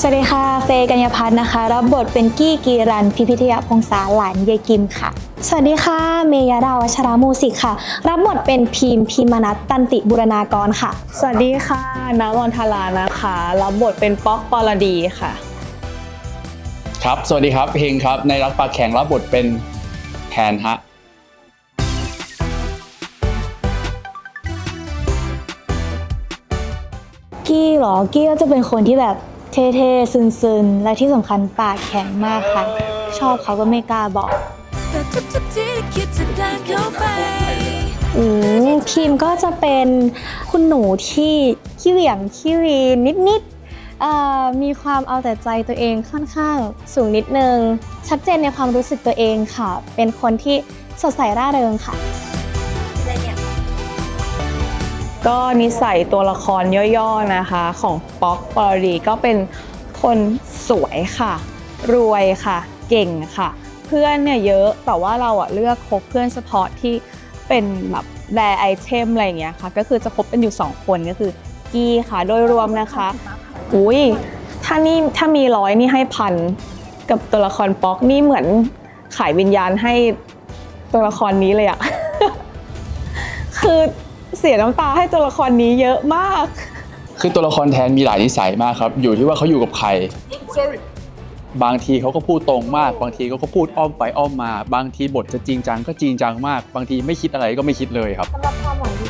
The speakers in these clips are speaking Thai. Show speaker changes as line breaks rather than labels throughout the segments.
วัสดีค่ะเฟย์กัญญาพัฒน์นะคะรับบทเป็นกี้กีรันพิพิธยพงษาหลานยายกิมค่ะสวัสดีค่ะเมยดาวัชรามูสิกค่ะรับบทเป็นพิมพิมนัสตันติบุรณากรค่ะ
สวัสดีค่ะน้ำมนทลานะคะรับบทเป็นป๊อกปรดีค่ะ
ครับสวัสดีครับเฮงครับในรักปากแข็งรับบทเป็นแทนฮะ
กี้เหรอกี้ก็จะเป็นคนที่แบบเท่ๆซึนๆและที่สำคัญปากแข็งมากค่ะชอบเขาก็ไม่กล้าบอกพิมก็จะเป็นคุณหนูที่ขี้เหวี่ยงขี้วีนิดๆมีความเอาแต่ใจตัวเองค่อนข้างสูงนิดนึงชัดเจนในความรู้สึกตัวเองค่ะเป็นคนที่สดใสร่าเริงค่ะ
ก็นิสัยตัวละครย่อๆนะคะของป๊อกปรดีก็เป็นคนสวยค่ะรวยค่ะเก่งค่ะเพื่อนเนี่ยเยอะแต่ว่าเราเลือกคบเพื่อนเฉพาะที่เป็นแบบแรไอเทมอะไรอย่างเงี้ยค่ะก็คือจะคบกันอยู่2คนก็คือกี้ค่ะโดยรวมนะคะอุ้ยถ้ามี100นี่ให้1,000กับตัวละครป๊อกนี่เหมือนขายวิญญาณให้ตัวละครนี้เลยอะ คือเสียน้ำตาให้ตัวละครนี้เยอะมาก
คือตัวละครแทนมีหลายนิสัยมากครับอยู่ที่ว่าเขาอยู่กับใคร บางทีเขาก็พูดตรงมากบางทีเขาก็พูดอ้อมไปอ้อมมาบางทีบทจะจริงจังก็จริงจังมากบางทีไม่คิดอะไรก็ไม่คิดเลยครับสำหรับความหวังดี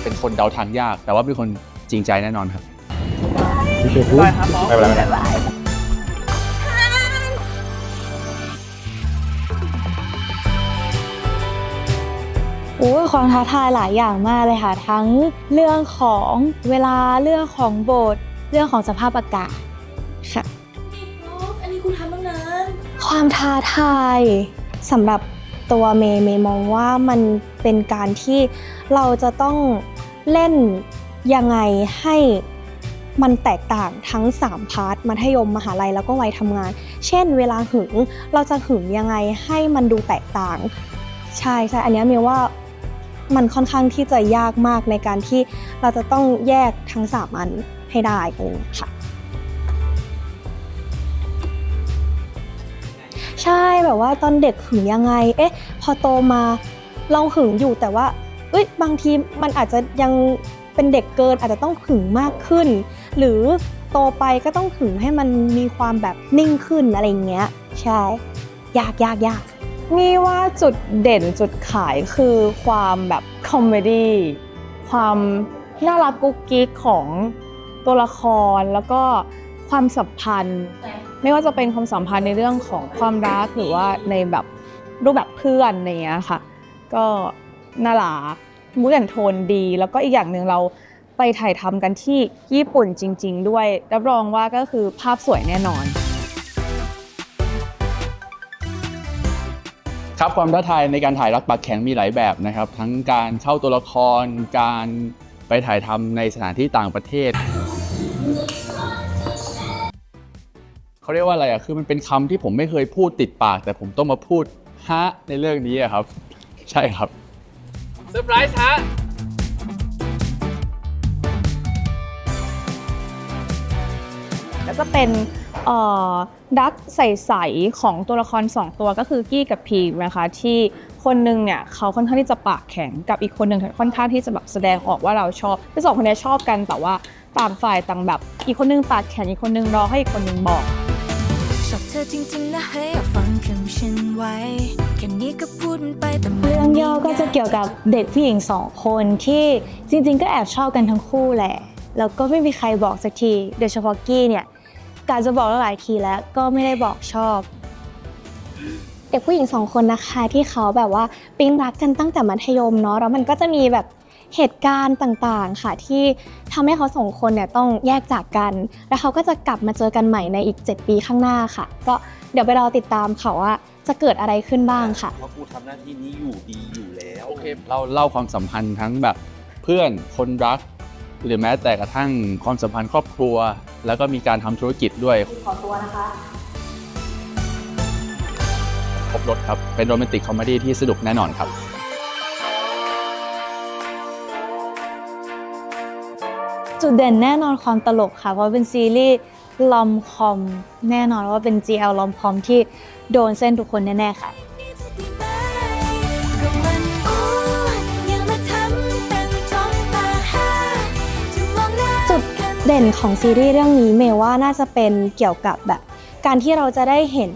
เป็นคนเดาทางยากแต่ว่าเป็นคนจริงใจแน่นอนครับ
ได้ครับไม่เป็นไร
ความท้าทายหลายอย่างมากเลยค่ะทั้งเรื่องของเวลาเรื่องของบทเรื่องของสภาพอากาศค่ะอันนี้คุณทำตั้งนานความท้าทายสำหรับตัวเมย์มองว่ามันเป็นการที่เราจะต้องเล่นยังไงให้มันแตกต่างทั้ง3พาร์ทมัธยมมหาลัยแล้วก็วัยทำงานเช่นเวลาหึงเราจะหึงยังไงให้มันดูแตกต่างใช่อันนี้เมย์ว่ามันค่อนข้างที่จะยากมากในการที่เราจะต้องแยกทั้ง3อันให้ได้ค่ะใช่แบบว่าตอนเด็กหึงยังไงพอโตมาเราหึงอยู่แต่ว่าบางทีมันอาจจะยังเป็นเด็กเกินอาจจะต้องหึงมากขึ้นหรือโตไปก็ต้องหึงให้มันมีความแบบนิ่งขึ้นอะไรอย่างเงี้ยใช่ยาก
นี่ว่าจุดเด่นจุดขายคือความแบบคอมเมดี้ความน่ารักกุ๊กกิ๊กของตัวละครแล้วก็ความสัมพันธ์ไม่ว่าจะเป็นความสัมพันธ์ในเรื่องของความรักหรือว่าในแบบรูปแบบเพื่อนอะไรอย่างเงี้ยค่ะก็น่ารักมูดแอนโทนดีแล้วก็อีกอย่างหนึ่งเราไปถ่ายทำกันที่ญี่ปุ่นจริงๆด้วยรับรองว่าก็คือภาพสวยแน่นอน
ครับความท้าทายในการถ่ายรักปากแข็งมีหลายแบบนะครับทั้งการเข้าตัวละครการไปถ่ายทำในสถานที่ต่างประเทศเขาเรียกว่าอะไรคือมันเป็นคำที่ผมไม่เคยพูดติดปากแต่ผมต้องมาพูดฮะในเรื่องนี้ครับใช่ครับเซอร์ไพรส์ฮะ
แล้วก็เป็นดักใสๆของตัวละคร2ตัวก็คือกี้กับพีมนะคะที่คนนึงเนี่ยเขาค่อนข้างที่จะปากแข็งกับอีกคนนึงค่อนข้างที่จะแบบแสดงออกว่าเราชอบทั้ง2คนนี้ชอบกันแต่ว่าต่างฝ่ายต่างแบบอีกคนนึงปากแข็งอีกคนนึงรอให้อีกคนนึงบอก
ชอบเธอจริงๆนะให้ฟังคำฉันไว้แค่นี้ก็พูดไปแต่เรื่องย่อก็จะเกี่ยวกับเด็กผู้หญิง2คนที่จริงๆก็แอบชอบกันทั้งคู่แหละแล้วก็ไม่มีใครบอกสักทีโดยเฉพาะกี้เนี่ยกาจะบอกหลายทีแล้วก็ไม่ได้บอกชอบเด็กผู้หญิง2คนนะคะที่เขาแบบว่าปิ๊งรักกันตั้งแต่มัธยมเนาะแล้วมันก็จะมีแบบเหตุการณ์ต่างๆค่ะที่ทำให้เขา2คนเนี่ยต้องแยกจากกันแล้วเขาก็จะกลับมาเจอกันใหม่ในอีก7 ปีข้างหน้าค่ะก็เดี๋ยวไปรอติดตามค่ะว่าจะเกิดอะไรขึ้นบ้างค่ะ
เพราะกูทำหน้าที่นี้อยู่ดีอยู่แล้ว
โอเคเราเล่าความสัมพันธ์ทั้งแบบเพื่อนคนรักหรือแม้แต่กระทั่งความสัมพันธ์ครอบครัวแล้วก็มีการทำธุรกิจด้วย
ขอตัวนะคะ
ครบรถครับเป็นโรแมนติกคอมเมดี้ที่สนุกแน่นอนครับ
จุดเด่นแน่นอนความตลกค่ะเพราะเป็นซีรีส์ ลอมคอมแน่นอนว่าเป็น GL ลอมคอมที่โดนเส้นทุกคนแน่ๆค่ะ จุดเด่นของซีรีส์เรื่องนี้เมย์ว่าน่าจะเป็นเกี่ยวกับแบบการที่เราจะได้เห็น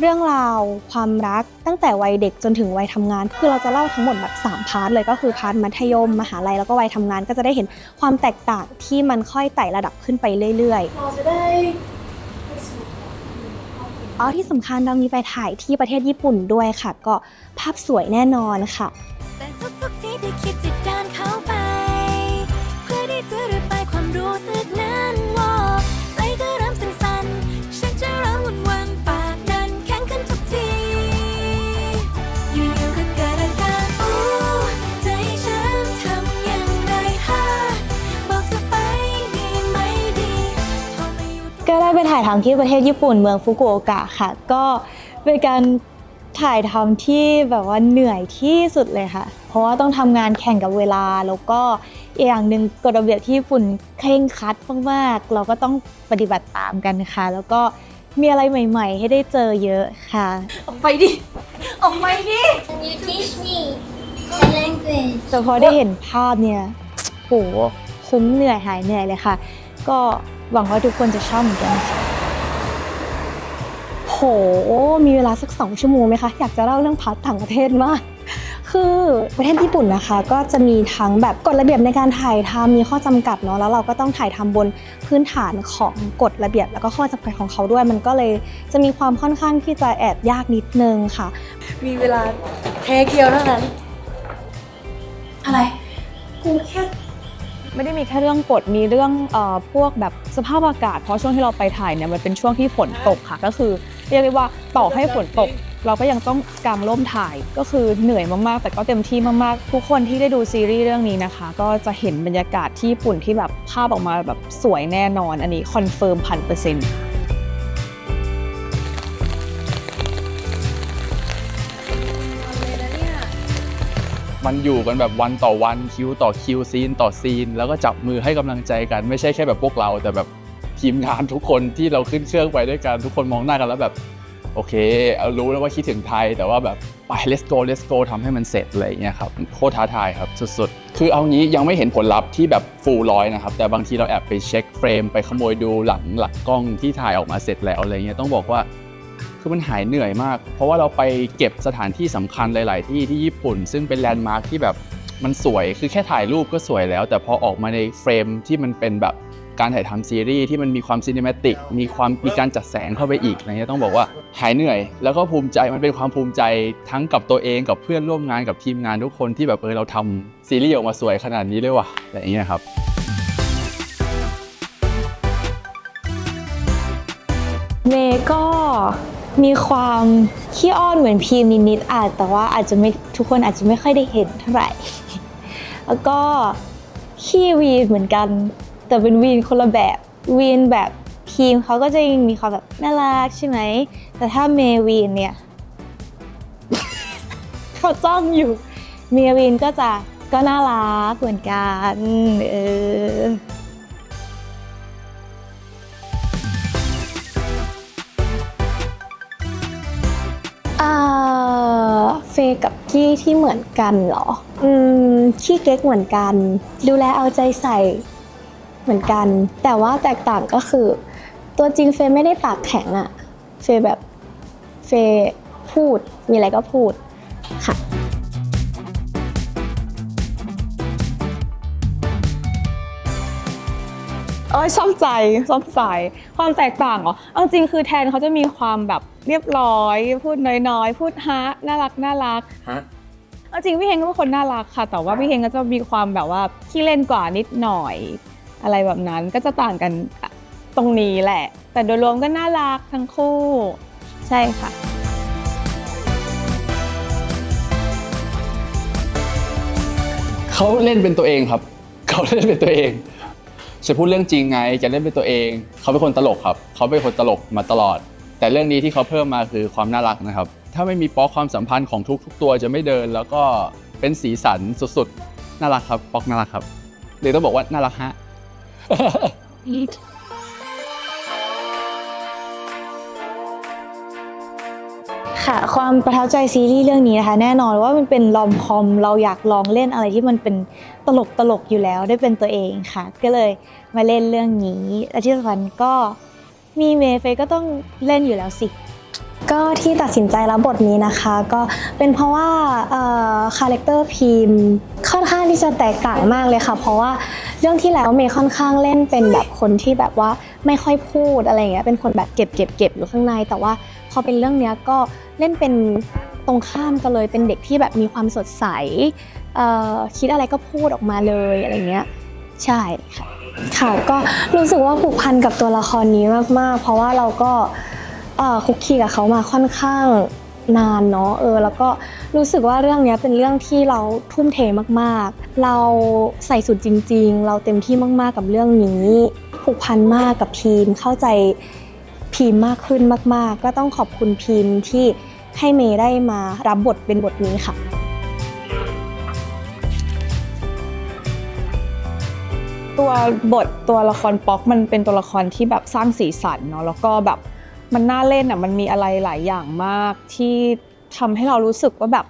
เรื่องราวความรักตั้งแต่วัยเด็กจนถึงวัยทำงานคือเราจะเล่าทั้งหมดแบบ3พาร์ทเลยก็คือพาร์ทมัธยมมหาลัยแล้วก็วัยทำงานก็จะได้เห็นความแตกต่างที่มันค่อยไต่ระดับขึ้นไปเรื่อยๆเราจะได้ที่สำคัญเรามีไปถ่ายที่ประเทศญี่ปุ่นด้วยค่ะก็ภาพสวยแน่นอนค่ะแต่ทุกๆที่ได้คิดจะเดินเข้าไปเพื่อได้จะระบายความรู้สึกนั้นว่าใจก็เริ่มสั่นๆฉันจะเริ่มวันปากดันแข็งขึ้นทุกทีอยู่ๆก็เกิดอาการจะให้ฉันทำอย่างไรบอกจะไปดีไหมดีก็ได้ไปถ่ายทำที่ประเทศญี่ปุ่นเมืองฟุกุโอกะค่ะก็เป็นการถ่ายทำที่แบบว่าเหนื่อยที่สุดเลยค่ะเพราะว่าต้องทำงานแข่งกับเวลาแล้วก็อีกอย่างหนึ่งกฎระเบียบที่ญี่ปุ่นเคร่งครัดมากๆเราก็ต้องปฏิบัติตามกันค่ะแล้วก็มีอะไรใหม่ๆให้ได้เจอเยอะค่ะออกไปดิ
You teach me the language.
แต่พอได้เห็นภาพเนี่ยโหคุ้มเหนื่อยหายเหนื่อยเลยค่ะก็หวังว่าทุกคนจะชอบเหมือนกันค่ะโหมีเวลาสัก2 ชั่วโมงไหมคะอยากจะเล่าเรื่องพาร์ทต่างประเทศมากคือประเทศญี่ปุ่นนะคะก็จะมีทั้งแบบกฎระเบียบในการถ่ายทำมีข้อจำกัดเนาะแล้วเราก็ต้องถ่ายทำบนพื้นฐานของกฎระเบียบแล้วก็ข้อจำกัดของเขาด้วยมันก็เลยจะมีความค่อนข้างที่จะแอบยากนิดนึงค่ะมีเวลาเทคเดียวเท่านั้นอะไรกูแค่
ไม่ได้มีแค่เรื่องกฎมีเรื่องพวกแบบสภาพอากาศเพราะช่วงที่เราไปถ่ายเนี่ยมันเป็นช่วงที่ฝนตกค่ะก็คือเรียกได้ว่าต่อให้ฝนตกเราก็ยังต้องกางร่มถ่ายก็คือเหนื่อยมากๆแต่ก็เต็มที่มากๆทุกคนที่ได้ดูซีรีส์เรื่องนี้นะคะก็จะเห็นบรรยากาศที่ญี่ปุ่นที่แบบภาพออกมาแบบสวยแน่นอนอันนี้คอนเฟิร์ม1,000%
มันอยู่กันแบบวันต่อวันคิวต่อคิวซีนต่อซีนแล้วก็จับมือให้กำลังใจกันไม่ใช่แค่แบบพวกเราแต่แบบทีมงานทุกคนที่เราขึ้นเครื่องไปด้วยกันทุกคนมองหน้ากันแล้วแบบโอเคเอารู้แล้วว่าคิดถึงไทยแต่ว่าแบบไป let's go ทำให้มันเสร็จอะไรอย่างเงี้ยครับโคตรท้าทายครับสุดๆคือเอางี้ยังไม่เห็นผลลัพธ์ที่แบบฟูล100นะครับแต่บางทีเราแอบไปเช็คเฟรมไปขโมยดูหลังกล้องที่ถ่ายออกมาเสร็จแล้วอะไรเงี้ยต้องบอกว่าคือมันหายเหนื่อยมากเพราะว่าเราไปเก็บสถานที่สำคัญหลายๆที่ญี่ปุ่นซึ่งเป็นแลนด์มาร์คที่แบบมันสวยคือแค่ถ่ายรูปก็สวยแล้วแต่พอออกมาในเฟรมที่มันเป็นแบบการถ่ายทำซีรีส์ที่มันมีความซีนิเมติกมีการจัดแสงเข้าไปอีกอะไรเงี้ยต้องบอกว่าหายเหนื่อยแล้วก็ภูมิใจมันเป็นความภูมิใจทั้งกับตัวเองกับเพื่อนร่วมงานกับทีมงานทุกคนที่แบบเราทำซีรีส์ออกมาสวยขนาดนี้เลยว่ะอะไรอย่างเงี้ยครับ
เมย์ก็มีความขี้อ้อนเหมือนพีมนิดๆแต่ว่าอาจจะไม่ทุกคนอาจจะไม่ค่อยได้เห็นเท่าไหร่แล้วก็ขี้วีนเหมือนกันแต่เป็นวีนคนละแบบวีนแบบพีมเขาก็จะยังมีความแบบน่ารักใช่ไหมแต่ถ้าเมย์วีนเนี่ย เขาจ้องอยู่เมย์วีนก็น่ารักเหมือนกันเฟย์กับกี้ที่เหมือนกันเหรอขี้เก๊กเหมือนกันดูแลเอาใจใส่เหมือนกันแต่ว่าแตกต่างก็คือตัวจริงเฟย์ไม่ได้ปากแข็งอะเฟย์แบบเฟย์พูดมีอะไรก็พูดค่ะ
ชอบใจความแตกต่างเหรอเอาจริงคือแทนเขาจะมีความแบบเรียบร้อยพูดน้อยๆพูดฮะน่ารัก
ฮะ
เอาจริงพี่เฮงก็เป็นคนน่ารักค่ะแต่ว่าพี่เฮงก็จะมีความแบบว่าขี้เล่นกว่านิดหน่อยอะไรแบบนั้นก็จะต่างกันตรงนี้แหละแต่โดยรวมก็น่ารักทั้งคู่ใช่ค่ะ
เขาเล่นเป็นตัวเองครับเขาเล่นเป็นตัวเองจะพูดเรื่องจริงไงจะเล่นเป็นตัวเองเขาเป็นคนตลกครับเขาเป็นคนตลกมาตลอดแต่เรื่องนี้ที่เขาเพิ่มมาคือความน่ารักนะครับถ้าไม่มีป๊อกความสัมพันธ์ของทุกตัวจะไม่เดินแล้วก็เป็นสีสันสุดๆน่ารักครับป๊อกน่ารักครับเลยต้องบอกว่าน่ารักฮะ
ค่ะความประทับใจซีรีส์เรื่องนี้นะคะแน่นอนว่ามันเป็นรอมคอมเราอยากลองเล่นอะไรที่มันเป็นตลกอยู่แล้วได้เป็นตัวเองค่ะก็เลยมาเล่นเรื่องนี้และที่สำคัญก็มีเมย์เฟย์ก็ต้องเล่นอยู่แล้วสิ
ก็ที่ตัดสินใจรับบทนี้นะคะก็เป็นเพราะว่าคาแรคเตอร์พิมพ์ค่อนข้างที่จะแตกต่างมากเลยค่ะเพราะว่าเรื่องที่แล้วเมย์ค่อนข้างเล่นเป็นแบบคนที่แบบว่าไม่ค่อยพูดอะไรอย่างเงี้ยเป็นคนแบบเก็บอยู่ข้างในแต่ว่าพอเป็นเรื่องเนี้ยก็เล่นเป็นตรงข้ามกันเลยเป็นเด็กที่แบบมีความสดใสคิดอะไรก็พูดออกมาเลยอะไรเงี้ยใช่ค่ะค่ะก็รู้สึกว่าผูกพันกับตัวละครนี้มากๆเพราะว่าเราก็คุกคีกับเขามาค่อนข้างนานเนาะแล้วก็รู้สึกว่าเรื่องนี้เป็นเรื่องที่เราทุ่มเทมากๆเราใส่สุดจริงๆเราเต็มที่มากๆกับเรื่องนี้ผูกพันมากกับพีมเข้าใจพีมมากขึ้นมากๆก็ต้องขอบคุณพีมที่ให้เมย์ได้มารับบทเป็นบทนี้ค่ะ
ตัวบทตัวละครป๊อกมันเป็นตัวละครที่แบบสร้างสีสันเนาะแล้วก็แบบมันน่าเล่นอ่ะมันมีอะไรหลายอย่างมากที่ทำให้เรารู้สึกว่าแบบ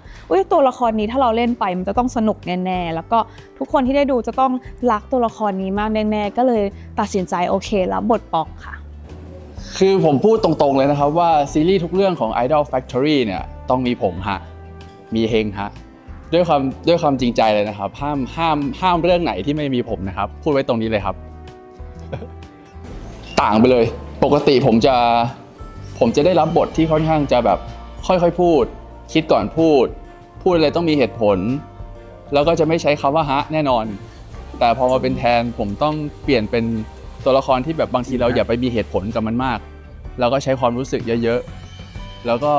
ตัวละครนี้ถ้าเราเล่นไปมันจะต้องสนุกแน่ๆแล้วก็ทุกคนที่ได้ดูจะต้องรักตัวละครนี้มากแน่ๆก็เลยตัดสินใจโอเคแล้วบทป๊อกค่ะ
คือผมพูดตรงๆเลยนะครับว่าซีรีส์ทุกเรื่องของ Idol Factory เนี่ยต้องมีผมฮะมีเฮงฮะด้วยความจริงใจเลยนะครับห้ามเรื่องไหนที่ไม่มีผมนะครับพูดไว้ตรงนี้เลยครับ ต่างไปเลยปกติผมจะได้รับบทที่ค่อนข้างจะแบบค่อยๆพูดคิดก่อนพูดอะไรต้องมีเหตุผลแล้วก็จะไม่ใช้คำว่าฮะแน่นอนแต่พอมาเป็นแทนผมต้องเปลี่ยนเป็นตัวละครที่แบบบางทีเราอย่าไปมีเหตุผลกับมันมากแล้วก็ใช้ความรู้สึกเยอะๆแล้วก็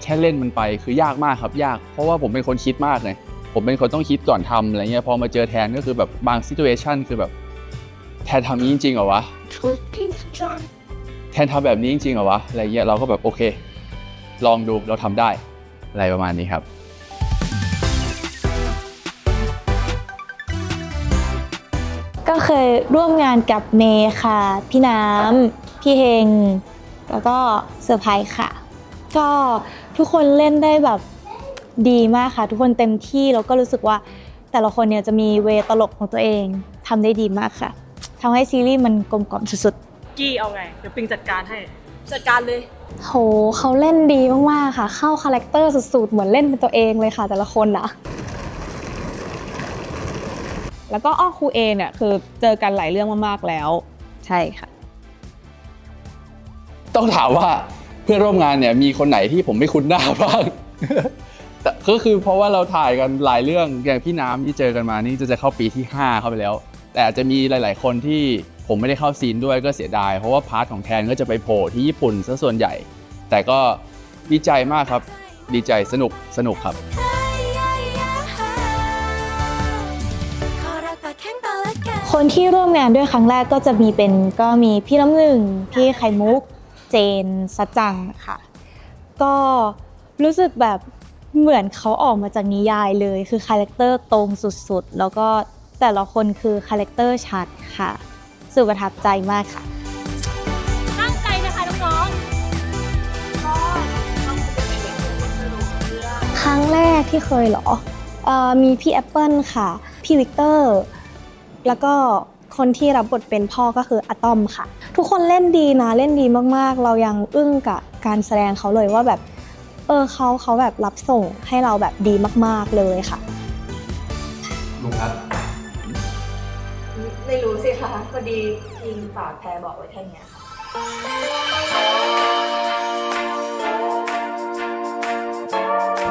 แค่เล่นมันไปคือยากมากครับยากเพราะว่าผมเป็นคนคิดมากเลยผมเป็นคนต้องคิดก่อนทำอะไรเงี้ยพอมาเจอแทนก็คือแบบบางซิทูเอชั่นคือแบบแทนทำนี้จริงๆเหรอวะแทนทำแบบนี้จริงๆเหรอวะอะไรเงี้ยเราก็แบบโอเคลองดูเราทำได้อะไรประมาณนี้ครับ
ก็เคยร่วมงานกับเมย์ค่ะพี่น้ำพี่เฮงแล้วก็เซอร์ไพรส์ค่ะก็ทุกคนเล่นได้แบบดีมากค่ะทุกคนเต็มที่แล้วก็รู้สึกว่าแต่ละคนเนี่ยจะมีเวตลกของตัวเองทำได้ดีมากค่ะทำให้ซีรีส์มันกลมกล่อมสุดๆ
กี้เอาไงเดี๋ยวปิงจัดการให้จัดการเลย
โหเขาเล่นดีมากๆค่ะเข้าคาแรคเตอร์สุดๆเหมือนเล่นเป็นตัวเองเลยค่ะแต่ละคนนะ
แล้วก็ครูเอเนี่ยคือเจอกันหลายเรื่องมากๆแล้วใช่ค่ะ
ต้องถามว่าเพื่อนร่วมงานเนี่ยมีคนไหนที่ผมไม่คุ้นหน้าบ้าง แต่ก็คือเพราะว่าเราถ่ายกันหลายเรื่องอย่างพี่น้ำที่เจอกันมานี่จะเข้าปีที่5เข้าไปแล้วแต่อาจจะมีหลายๆคนที่ผมไม่ได้เข้าซีนด้วยก็เสียดายเพราะว่าพาร์ทของแทนก็จะไปโผล่ที่ญี่ปุ่นซะส่วนใหญ่แต่ก็ดีใจมากครับดีใจสนุกครับ
คนที่ร่วมงานด้วยครั้งแรกก็จะมีพี่น้ำหนึ่งพี่ไข่มุกเจนสัจจังค่ะก็รู้สึกแบบเหมือนเขาออกมาจากนิยายเลยคือคาแรคเตอร์ตรงสุดๆแล้วก็แต่ละคนคือคาแรคเตอร์ชัดค่ะสุดประทับใจมากค่ะ
ตั้งใจนะคะน้อง
ครั้งแรกที่เคยเหรอมีพี่แอปเปิลค่ะพี่วิกเตอร์แล้วก็คนที่รับบทเป็นพ่อก็คืออะตอมค่ะทุกคนเล่นดีนะเล่นดีมากๆเรายังอึ้งกับการแสดงเขาเลยว่าแบบเขาแบบรับส่งให้เราแบบดีมากๆเลยค่ะ
ลุงครับ
ไม่รู้สิคะพอดีพิงฝากแพรบอกไว้แค่นี้ค่ะ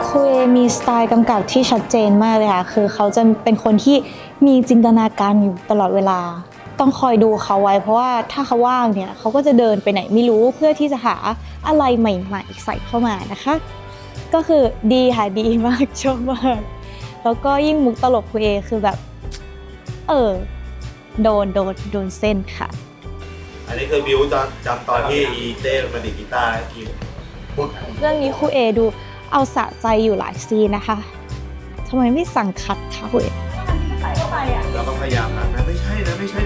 ครูเอมีสไตล์กำกับที่ชัดเจนมากเลยค่ะคือเขาจะเป็นคนที่มีจินตนาการอยู่ตลอดเวลาต้องคอยดูเขาไว้เพราะว่าถ้าเขาว่างเนี่ยเขาก็จะเดินไปไหนไม่รู้เพื่อที่จะหาอะไรใหม่ๆใส่เข้ามานะคะก็คือดีค่ะดีมากชอบมากแล้วก็ยิ่งมุกตลกครูเอคือแบบโดนเส้นค่ะ
อันนี้คือบิวจำตอนที่อีเต้มาดีดกีตาร์กิน
เรื่องนี้ครูเอดูเอาสะใจอยู่หลายซีนนะคะทำไมไม่สั่งคัดคะครูเอ
เราต้องพยายามนะไม่ใช่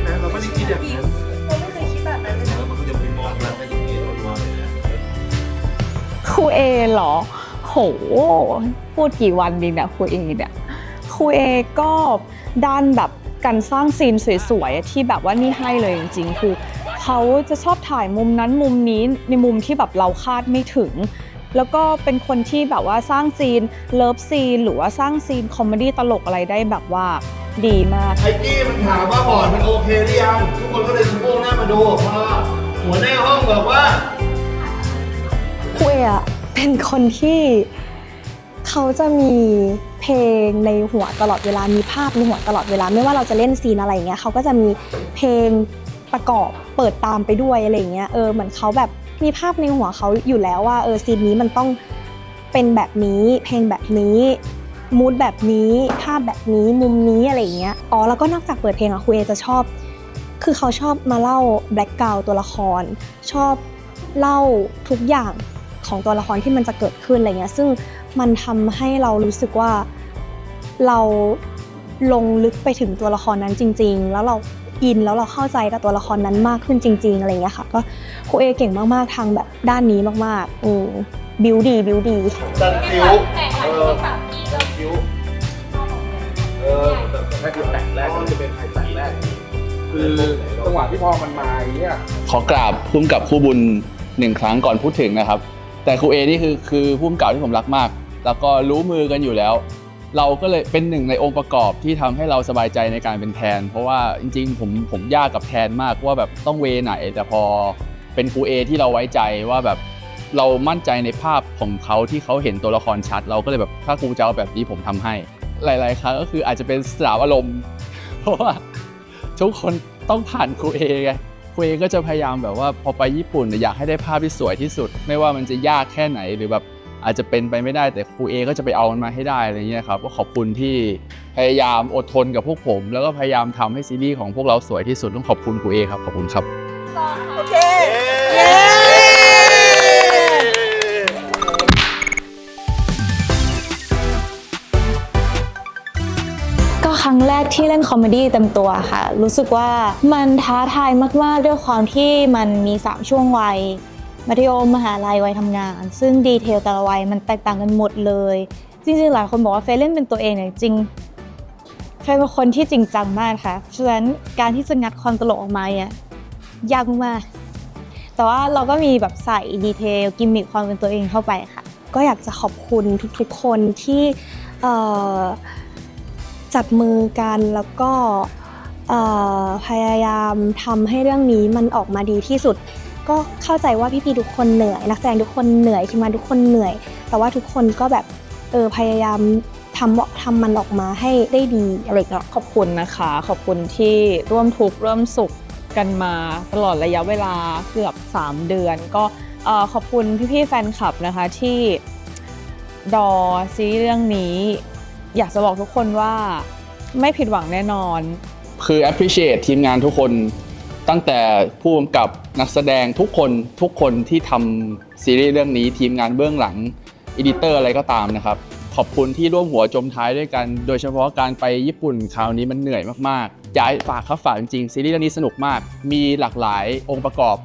นะเราไม่ได้คิดอย่างนั้นเราไม่เคยคิดแบบนั้นเลยนะมันก็จะไปมองแล้วเป็นอย่างนี้เราเลยนะ
ครูเอเหรอโหพูดกี่วันดีเนี่ยครูเอเนี่ยครูเอก็ด้านแบบการสร้างซีนสวยๆที่แบบว่านี่ให้เลยจริงๆคือเขาจะชอบถ่ายมุมนั้นมุมนี้ในมุมที่แบบเราคาดไม่ถึงแล้วก็เป็นคนที่แบบว่าสร้างซีนเลิฟซีนหรือว่าสร้างซีนคอมเมดี้ตลกอะไรได้แบบว่าดีมาก
ไอ้กี้มันถามว่าบอร์ดมันโอเคหรือยังทุกคนก็เลยชะโงกหน้ามาดูพอหัวหน้าห้องบอกว่า
ครูเออะเป็นคนที่เขาจะมีเพลงในหัวตลอดเวลามีภาพในหัวตลอดเวลาไม่ว่าเราจะเล่นซีนอะไรอย่างเงี้ยเขาก็จะมีเพลงประกอบเปิดตามไปด้วยอะไรอย่างเงี้ยเหมือนเขาแบบมีภาพในหัวเขาอยู่แล้วว่าซีนนี้มันต้องเป็นแบบนี้เพลงแบบนี้มูดแบบนี้ภาพแบบนี้มุมนี้อะไรอย่างเงี้ยแล้วก็นอกจากเปิดเพลงอะครูเอจะชอบคือเขาชอบมาเล่าแบล็คกราวด์ตัวละครชอบเล่าทุกอย่างของตัวละครที่มันจะเกิดขึ้นอะไรเงี้ยซึ่งมันทำให้เรารู้สึกว่าเราลงลึกไปถึงตัวละครนั้นจริงๆแล้วเราอินแล้วเราเข้าใจกับตัวละครนั้นมากขึ้นจริงๆอะไรเงี้ยค่ะก็ครูเอเก่งมากๆทางแบบด้านนี้มากๆบิวดี
จันซิวซิวนั่นคือแต่งแรกมันจะเป็นไฮแต่งแรกคือจังหวะที่พอมันมาอย่างเงี้ย
ขอกราบพุ่มกับคู่บุญ1 ครั้งก่อนพูดถึงนะครับแต่ครูเอนี่คือพุ่มเก่าที่ผมรักมากแล้วก็รู้มือกันอยู่แล้วเราก็เลยเป็นหนึ่งในองค์ประกอบที่ทำให้เราสบายใจในการเป็นแทนเพราะว่าจริงๆผมยากกับแทนมากว่าแบบต้องเวไหนแต่พอเป็นครูเอที่เราไว้ใจว่าแบบเรามั่นใจในภาพของเขาที่เขาเห็นตัวละครชัดเราก็เลยแบบถ้าครูจะเอาแบบนี้ผมทำให้หลายๆครั้งก็คืออาจจะเป็นสาวอารมณ์เพราะว่าทุกคนต้องผ่านครูเอไงครูเอก็จะพยายามแบบว่าพอไปญี่ปุ่นอยากให้ได้ภาพที่สวยที่สุดไม่ว่ามันจะยากแค่ไหนหรือแบบอาจจะเป็นไปไม่ได้แต่ครูเอก็จะไปเอามันมาให้ได้อะไรเงี้ยครับก็ขอบคุณที่พยายามอดทนกับพวกผมแล้วก็พยายามทำให้ซีรีส์ของพวกเราสวยที่สุดต้องขอบคุณครูเอครับขอบคุณครับ
โอเค
ก็ครั้งแรกที่เล่นคอมเมดี้เต็มตัวค่ะรู้สึกว่ามันท้าทายมากๆด้วยความที่มันมี3ช่วงวัยมัธยมมหาลัยวัยทำงานซึ่งดีเทลแต่ละวัยมันแตกต่างกันหมดเลยจริงๆหลายคนบอกว่าเฟย์เล่นเป็นตัวเองเนี่ยจริงเฟย์เป็นคนที่จริงจังมากค่ะฉะนั้นการที่จะงัดความตลกออกมายากมากแต่ว่าเราก็มีแบบใส่ดีเทลกิมมิคความเป็นตัวเองเข้าไปค่ะก็อยากจะขอบคุณทุกๆคนที่จับมือกันแล้วก็พยายามทำให้เรื่องนี้มันออกมาดีที่สุดก็เข้าใจว่าพี่ๆทุกคนเหนื่อยนักแสดงทุกคนเหนื่อยทีมงานทุกคนเหนื่อยแต่ว่าทุกคนก็แบบพยายามทำมันออกมาให้ได้ดีอะไรอย่างเงี้ย
ขอบคุณนะคะขอบคุณที่ร่วมทุกข์ร่วมสุขกันมาตลอดระยะเวลาเกือบ3 เดือนก็ขอบคุณพี่ๆแฟนคลับนะคะที่รอซีรีส์เรื่องนี้อยากจะบอกทุกคนว่าไม่ผิดหวังแน่นอน
คือ appreciate ทีมงานทุกคนตั้งแต่ผู้กำกับนักแสดงทุกคนที่ทำซีรีส์เรื่องนี้ทีมงานเบื้องหลังอีดิเตอร์อะไรก็ตามนะครับขอบคุณที่ร่วมหัวจมท้ายด้วยกันโดยเฉพาะการไปญี่ปุ่นคราวนี้มันเหนื่อยมากๆอยากฝากจริงๆซีรีส์เรื่องนี้สนุกมากมีหลากหลายองค์ประกอบ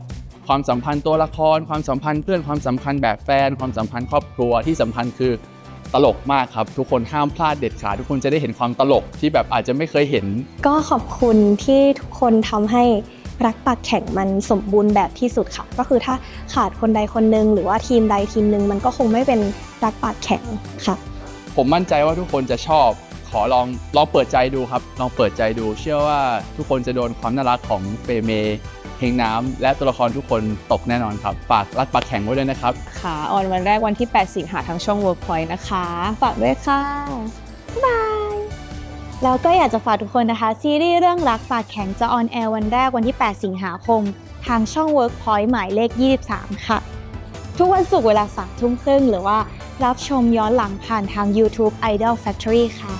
ความสัมพันธ์ตัวละครความสัมพันธ์เพื่อนความสัมพันธ์แบบแฟนความสัมพันธ์ครอบครัวที่สำคัญคือตลกมากครับทุกคนห้ามพลาดเด็ดขาดทุกคนจะได้เห็นความตลกที่แบบอาจจะไม่เคยเห็น
ก็ขอบคุณที่ทุกคนทำให้รักปากแข่งมันสมบูรณ์แบบที่สุดค่ะก็คือถ้าขาดคนใดคนหนึ่งหรือว่าทีมใดทีมหนึ่งมันก็คงไม่เป็นรักปากแข่งค่ะ
ผมมั่นใจว่าทุกคนจะชอบขอลองเปิดใจดูครับลองเปิดใจดูเชื่อว่าทุกคนจะโดนความน่ารักของเปเมเพลงน้ำและตัวละครทุกคนตกแน่นอนครับฝากรักปากแข่งไว้ด้วยนะครับ
ค่ะออนวันแรกวันที่8 สิงหาทางช่อง Workpoint นะคะฝากด้วยค่ะบ๊ายบาย
แล้วก็อยากจะฝากทุกคนนะคะซีรีส์เรื่องรักปากแข็งจะออนแอร์วันแรกวันที่8 สิงหาคมทางช่อง Workpoint หมายเลข23ค่ะทุกวันศุกร์เวลา 20:30 หรือว่ารับชมย้อนหลังผ่านทาง YouTube Idol Factory ค่ะ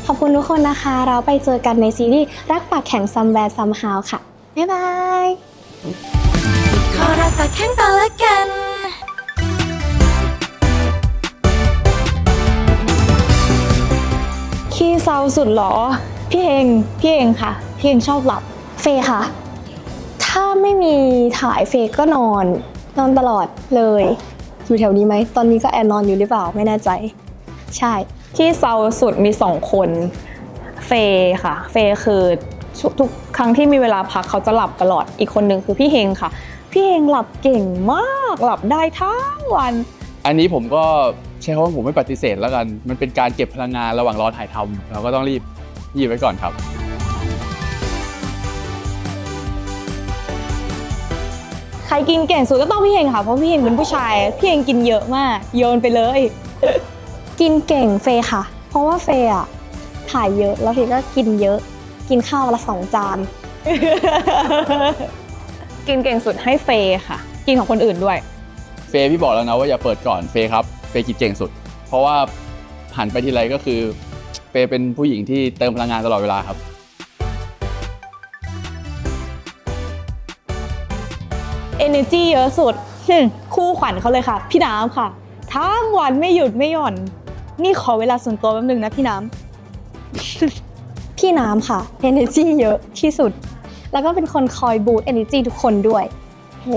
ขอบคุณทุกคนนะคะเราไปเจอกันในซีรีส์รักปากแข็ง Somewhere Somehow ค่ะบ๊ายบาย
ขอรักปากแข็งต่อละกัน
ขี้เศร้าสุดหรอพี่เองค่ะพี่เองชอบหลับ
เฟย์ค่ะถ้าไม่มีถ่ายเฟย์ก็นอนตลอดเลย อยู่แถวนี้ไหมตอนนี้ก็แอนนอนอยู่หรือเปล่าไม่แน่ใจใช่
ที่เซาสุดมี2 คนเฟย์ค่ะเฟย์คือทุกครั้งที่มีเวลาพักเขาจะหลับตลอดอีกคนนึงคือพี่เฮงค่ะพี่เฮงหลับเก่งมากหลับได้ทั้งวัน
อันนี้ผมก็ใช้คำว่าผมไม่ปฏิเสธแล้วกัน มันเป็นการเก็บพลังงานระหว่างรอถ่ายทำเราก็ต้องรีบหยิบไว้ก่อนครับ
ใครกินเก่งสุดก็ต้องพี่เฮงค่ะเพราะพี่เฮงเป็นผู้ชายพี่เฮงกินเยอะมากโยนไปเลย
กินเก่งเฟย์ค่ะ เพราะว่าเฟย์อะถ่ายเยอะแล้วเฟย์ก็กินเยอะกินข้าววันละ2 จาน
กินเก่งสุดให้เฟย์ค่ะ กินของคนอื่นด้วย
เฟย์พี่บอกแล้วนะว่าอย่าเปิดก่อนเฟย์ครับเฟย์กินเก่งสุด เพราะว่าหันไปทีไรก็คือเฟย์เป็นผู้หญิงที่เติมพลังงานตลอดเวลาครับ
energy เยอะสุดคู่ขวัญเขาเลยค่ะ พี่น้ำค่ะทั้งวันไม่หยุดไม่หย่อน นี่ขอเวลาส่วนตัวแป๊บนึงนะพี่น้ำ
พี่น้ำค่ะ energy เยอะที่สุด แล้วก็เป็นคนคอยบูต energy ทุกคนด้วย
โห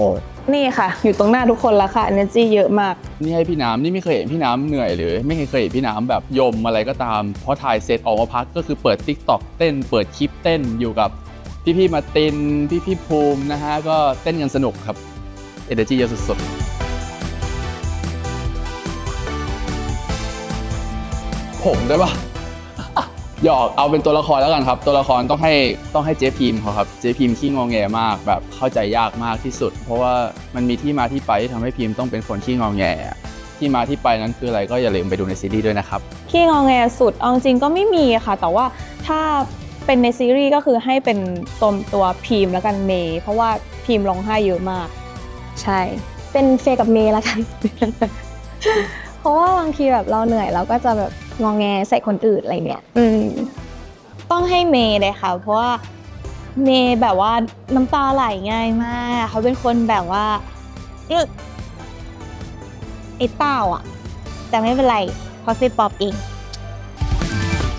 นี่ค่ะ อยู่ตรงหน้าทุกคนแล้วค่ะ energy เยอะมาก
นี่ให้พี่น้ำนี่ไม่เคยเห็นพี่น้ำเหนื่อยหรือไม่เคยเห็นพี่น้ำแบบยมอะไรก็ตามพอถ่ายเสร็จออกมาพักก็คือเปิด TikTok เต้นเปิดคลิปเต้นอยู่กับพี่ๆมาตินพี่ภูมินะฮะก็เต้นกันสนุกครับ energy เยอะสุดๆผมด้วยปะ หยอกเอาเป็นตัวละครแล้วกันครับตัวละครต้องให้เจ๊พิมพ์เขาครับเจ๊พิมพ์ขี้งอแงมากแบบเข้าใจยากมากที่สุด เพราะว่ามันมีที่มาที่ไปที่ทำให้พิมพ์ต้องเป็นคนขี้งอแงที่มาที่ไปนั้นคืออะไรก็อย่าลืมไปดูในซีรีส์ด้วยนะครับ
ขี้งอแงสุดเอาจริงๆก็ไม่มีค่ะ แต่ว่าถ้าเป็นในซีรีส์ก็คือให้เป็นตัวพิมพ์แล้วกันเมย์เพราะว่าพิมพ์ร้องไห้เยอะมาก ใช่
เป็นเฟย์กับเมย์ละกัน เพราะว่าบางทีแบบเราเหนื่อยเราก็จะแบบงอแงใส่คนอื่นอะไรเงี้ย
ต้องให้เมย์เลยค่ะ เพราะว่าเมย์แบบว่าน้ำตาไหลง่ายมากเขาเป็นคนแบบว่าไอ้เต้าอ่ะ แต่ไม่เป็นไรเพราะเซป๊อปเอง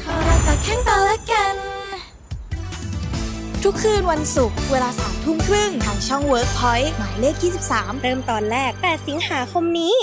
ขอรักตาแข้งตาละกัน ทุกคืนวันศุกร์เวลา3 ทุ่มครึ่งทางช่อง Workpoint หมายเลข 23 เริ่มตอนแรก 8 สิงหาคมนี้